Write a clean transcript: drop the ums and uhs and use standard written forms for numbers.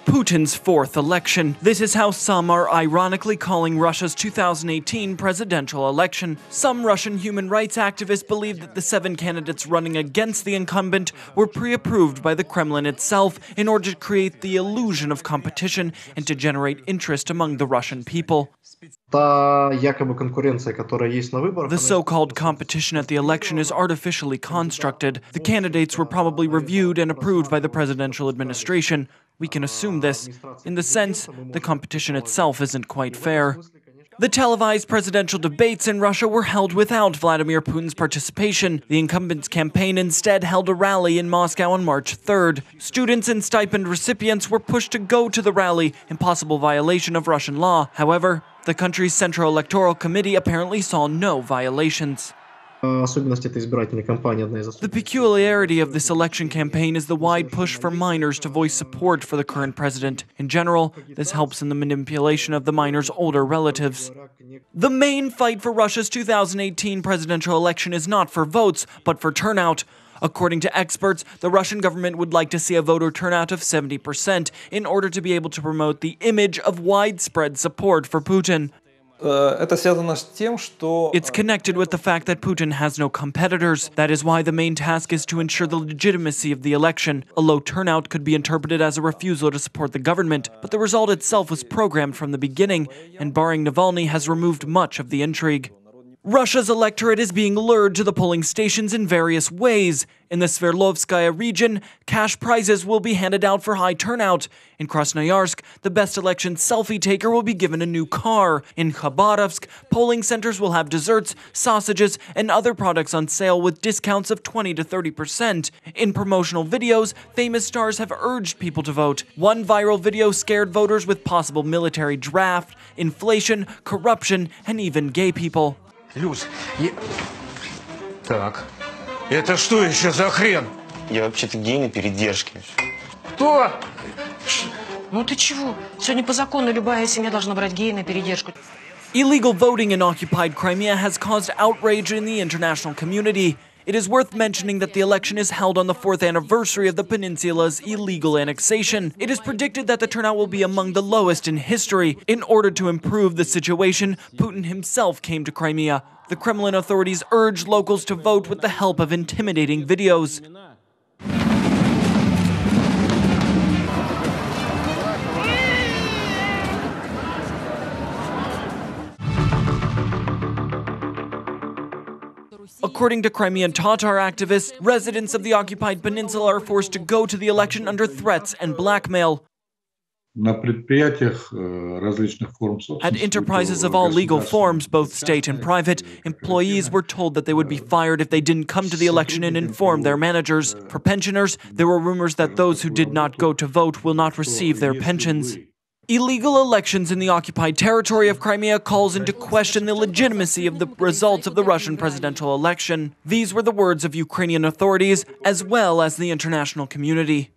Putin's fourth election. This is how some are ironically calling Russia's 2018 presidential election. Some Russian human rights activists believe that the 7 candidates running against the incumbent were pre-approved by the Kremlin itself in order to create the illusion of competition and to generate interest among the Russian people. The so-called competition at the election is artificially constructed. The candidates were probably reviewed and approved by the presidential administration. We can assume this. In the sense, the competition itself isn't quite fair. The televised presidential debates in Russia were held without Vladimir Putin's participation. The incumbent's campaign instead held a rally in Moscow on March 3rd. Students and stipend recipients were pushed to go to the rally in possible violation of Russian law. However, the country's Central Electoral Committee apparently saw no violations. The peculiarity of this election campaign is the wide push for minors to voice support for the current president. In general, this helps in the manipulation of the minors' older relatives. The main fight for Russia's 2018 presidential election is not for votes, but for turnout. According to experts, the Russian government would like to see a voter turnout of 70% in order to be able to promote the image of widespread support for Putin. It's connected with the fact that Putin has no competitors. That is why the main task is to ensure the legitimacy of the election. A low turnout could be interpreted as a refusal to support the government, but the result itself was programmed from the beginning, and barring Navalny has removed much of the intrigue. Russia's electorate is being lured to the polling stations in various ways. In the Sverdlovskaya region, cash prizes will be handed out for high turnout. In Krasnoyarsk, the best election selfie taker will be given a new car. In Khabarovsk, polling centers will have desserts, sausages, and other products on sale with discounts of 20 to 30%. In promotional videos, famous stars have urged people to vote. One viral video scared voters with possible military draft, inflation, corruption, and even gay people. Люз, Так, это что еще за хрен? Я вообще-то гей на передержке. Кто? Ну ты чего? Сегодня по закону любая семья должна брать гея на передержку. Illegal voting in occupied Crimea has caused outrage in the international community. It is worth mentioning that the election is held on the 4th anniversary of the peninsula's illegal annexation. It is predicted that the turnout will be among the lowest in history. In order to improve the situation, Putin himself came to Crimea. The Kremlin authorities urged locals to vote with the help of intimidating videos. According to Crimean Tatar activists, residents of the occupied peninsula are forced to go to the election under threats and blackmail. At enterprises of all legal forms, both state and private, employees were told that they would be fired if they didn't come to the election and inform their managers. For pensioners, there were rumors that those who did not go to vote will not receive their pensions. Illegal elections in the occupied territory of Crimea calls into question the legitimacy of the results of the Russian presidential election. These were the words of Ukrainian authorities as well as the international community.